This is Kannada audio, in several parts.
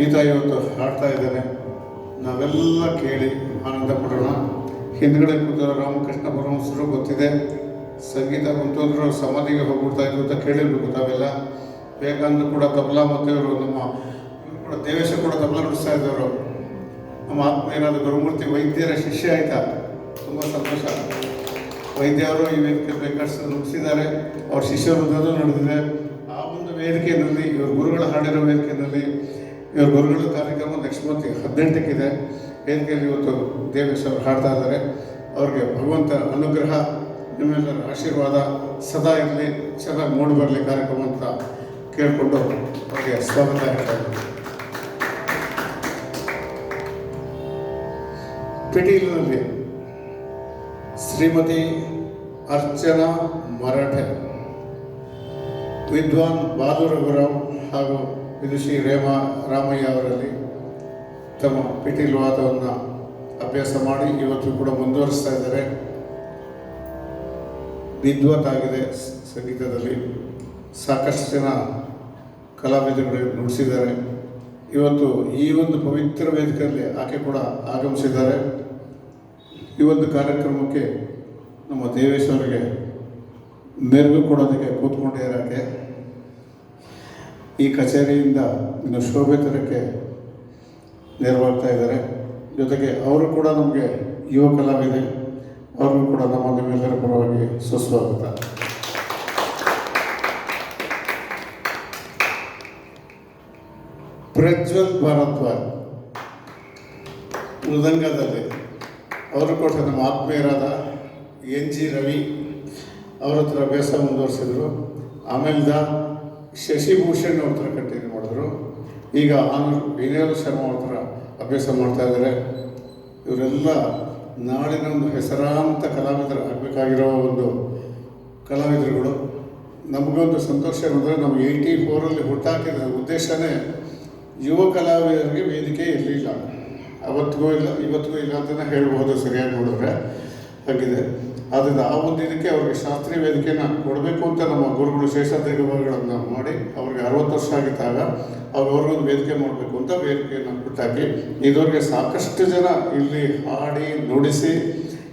ಈತ ಇವತ್ತು ಹಾಡ್ತಾ ಇದ್ದಾನೆ, ನಾವೆಲ್ಲ ಕೇಳಿ ಆನಂದ ಪಡೋಣ. ಹಿಂದ್ಗಡೆ ಕೂತ ರಾಮಕೃಷ್ಣ ಪರಮಹಂಸರು ಗೊತ್ತಿದೆ, ಸಂಗೀತ ಬಂತು ಅಂದ್ರೆ ಸಮಾಧಿಗೆ ಹೋಗ್ಬಿಡ್ತಾ ಇದ್ರು ಅಂತ ಕೇಳಿರ್ಬೇಕು ತಾವೆಲ್ಲ. ವಿವೇಕಾನಂದ ಕೂಡ ತಬಲಾ, ಮತ್ತು ಇವರು ನಮ್ಮ ಕೂಡ ದೇವೇಶ ಕೂಡ ತಬಲಾ ನುಡಿಸ್ತಾ ಇದ್ದವರು. ನಮ್ಮ ಆತ್ಮೀಯರಾದ ಗುರುಮೂರ್ತಿ ವೈದ್ಯರ ಶಿಷ್ಯ ಆಯ್ತಾ, ತುಂಬ ಸಂತೋಷ. ವೈದ್ಯರು ಈ ವೇದಿಕೆ ಬೇಕಾದಷ್ಟು ನುಡಿಸಿದ್ದಾರೆ, ಅವ್ರ ಶಿಷ್ಯರು ನಡೆದಿದೆ. ಆ ಒಂದು ವೇದಿಕೆಯಲ್ಲಿ ಇವರು ಗುರುಗಳ ಹಾಡಿರೋ ವೇದಿಕೆಯಲ್ಲಿ ಇವರು ಗುರುಗಳ ಕಾರ್ಯಕ್ರಮ ನೆಕ್ಸ್ಟ್ ಮಂತ್ 18ಕ್ಕಿದೆ. ವೇದಿಕೆಯಲ್ಲಿ ಇವತ್ತು ದೇವೇಶ್ ಅವರು ಹಾಡ್ತಾ ಇದ್ದಾರೆ. ಅವ್ರಿಗೆ ಭಗವಂತ ಅನುಗ್ರಹ, ನಿಮ್ಮೆಲ್ಲರ ಆಶೀರ್ವಾದ ಸದಾ ಇರಲಿ, ಚೆನ್ನಾಗಿ ಮೂಡಿ ಬರಲಿ ಕಾರ್ಯಕ್ರಮ ಅಂತ ಕೇಳಿಕೊಂಡು ಅವ್ರಿಗೆ ಸ್ವಾಗತ ಹೇಳ್ತಾ ಇದ್ದೀನಿ. ಪಿಟೀಲಿನಲ್ಲಿ ಶ್ರೀಮತಿ ಅರ್ಚನಾ ಮರಾಠೆ, ವಿದ್ವಾನ್ ಬಾಲು ರಘುರಾಮ್ ಹಾಗೂ ವಿದುಷಿ ರಾಮಯ್ಯ ಅವರಲ್ಲಿ ತಮ್ಮ ಪಿಟೀಲ್ ವಾದವನ್ನು ಅಭ್ಯಾಸ ಮಾಡಿ ಇವತ್ತು ಕೂಡ ಮುಂದುವರಿಸ್ತಾ ಇದ್ದಾರೆ. ವಿದ್ವತ್ತಾಗಿದೆ ಸಂಗೀತದಲ್ಲಿ, ಸಾಕಷ್ಟು ಜನ ಕಲಾವಿದರುಗಳು ನುಡಿಸಿದ್ದಾರೆ. ಇವತ್ತು ಈ ಒಂದು ಪವಿತ್ರ ವೇದಿಕೆಯಲ್ಲಿ ಆಕೆ ಕೂಡ ಆಗಮಿಸಿದ್ದಾರೆ. ಈ ಒಂದು ಕಾರ್ಯಕ್ರಮಕ್ಕೆ ನಮ್ಮ ದೇವೇಶ್ವರಿಗೆ ಮೆರುಗು ಕೊಡೋದಕ್ಕೆ ಕೂತ್ಕೊಂಡಿರೋಕ್ಕೆ, ಈ ಕಚೇರಿಯಿಂದ ಇನ್ನು ಶೋಭೆ ತರಕ್ಕೆ ನೆರವಾಗ್ತಾ ಇದ್ದಾರೆ. ಜೊತೆಗೆ ಅವರು ಕೂಡ ನಮಗೆ ಯುವ ಕಲಾವಿದೆ, ಅವ್ರಿಗೂ ಕೂಡ ನಮ್ಮ ನಿಮ್ಮೆಲ್ಲರ ಪರವಾಗಿ ಸುಸ್ವಾಗತ. ಪ್ರಜ್ವಲ್ ಭಾರದ್ವಾಜ್ ಮೃದಂಗದಲ್ಲಿ, ಅವರು ಕೂಡ ನಮ್ಮ ಆತ್ಮೀಯರಾದ NG ರವಿ ಅವ್ರ ಹತ್ರ ಅಭ್ಯಾಸ ಮುಂದುವರಿಸಿದ್ರು. ಆಮೇಲೆ ಶಶಿಭೂಷಣ್ ಅವ್ರ ಹತ್ರ ಕಂಟಿನ್ಯೂ ಮಾಡಿದ್ರು. ಈಗ ವಿನೋದ್ ಶರ್ಮಾ ಅವ್ರ ಹತ್ರ ಅಭ್ಯಾಸ ಮಾಡ್ತಾ ಇದ್ದಾರೆ. ಇವರೆಲ್ಲ ನಾಳಿನ ಒಂದು ಹೆಸರಾಂತ ಕಲಾವಿದರು ಆಗಬೇಕಾಗಿರೋ ಒಂದು ಕಲಾವಿದರುಗಳು. ನಮಗೊಂದು ಸಂತೋಷ ಏನಂದರೆ, ನಾವು 84ರಲ್ಲಿ ಹುಟ್ಟಾಕಿದ ಉದ್ದೇಶನೇ ಯುವ ಕಲಾವಿದರಿಗೆ ವೇದಿಕೆ ಇರಲಿಲ್ಲ, ಅವತ್ತಿಗೂ ಇಲ್ಲ ಇವತ್ತಿಗೂ ಇಲ್ಲ ಅಂತಲೇ ಹೇಳ್ಬೋದು ಸರಿಯಾಗಿ ನೋಡಿದ್ರೆ. ಆಗಿದೆ ಆದ್ದರಿಂದ ಆ ಒಂದು ಇದಕ್ಕೆ ಅವ್ರಿಗೆ ಶಾಸ್ತ್ರೀಯ ವೇದಿಕೆಯನ್ನು ಕೊಡಬೇಕು ಅಂತ ನಮ್ಮ ಗುರುಗಳು ಶೇಷಾದ್ರಿಗಳನ್ನು ಮಾಡಿ ಅವ್ರಿಗೆ 60 ವರ್ಷ ಆಗಿದ್ದಾಗ ಅವ್ರಿಗೊಂದು ವೇದಿಕೆ ಮಾಡಬೇಕು ಅಂತ ವೇದಿಕೆಯನ್ನು ಬಿಟ್ಟಾಕಿ ಇದುವರೆಗೆ ಸಾಕಷ್ಟು ಜನ ಇಲ್ಲಿ ಹಾಡಿ ನುಡಿಸಿ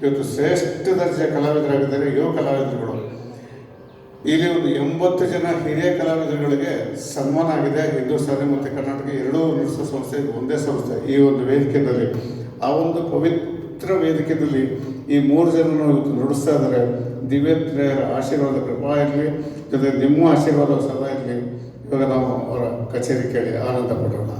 ಇವತ್ತು ಶ್ರೇಷ್ಠ ದರ್ಜೆಯ ಕಲಾವಿದರಾಗಿದ್ದಾರೆ ಯುವ ಕಲಾವಿದರುಗಳು. ಇಲ್ಲಿ ಒಂದು 80 ಜನ ಹಿರಿಯ ಕಲಾವಿದರುಗಳಿಗೆ ಸನ್ಮಾನ ಆಗಿದೆ. ಹಿಂದೂಸ್ತಾನಿ ಮತ್ತು ಕರ್ನಾಟಕ ಎರಡೂ ನುಡಿಸೋ ಸಂಸ್ಥೆ ಒಂದೇ ಸಂಸ್ಥೆ. ಈ ಒಂದು ವೇದಿಕೆಯಲ್ಲಿ, ಆ ಒಂದು ಪವಿತ್ರ ವೇದಿಕೆಯಲ್ಲಿ ಈ 3 ಜನರು ಇವತ್ತು ನುಡಿಸ್ತಾ ಇದ್ದಾರೆ. ದಿವ್ಯತ್ರೆಯರ ಆಶೀರ್ವಾದ ಕೃಪಾ ಇರಲಿ, ಜೊತೆ ನಿಮ್ಮ ಆಶೀರ್ವಾದ ಸದಾ ಇರಲಿ. ಇವಾಗ ನಾವು ಅವರ ಕಚೇರಿ ಕೇಳಿ ಆನಂದ ಪಡೋಣ.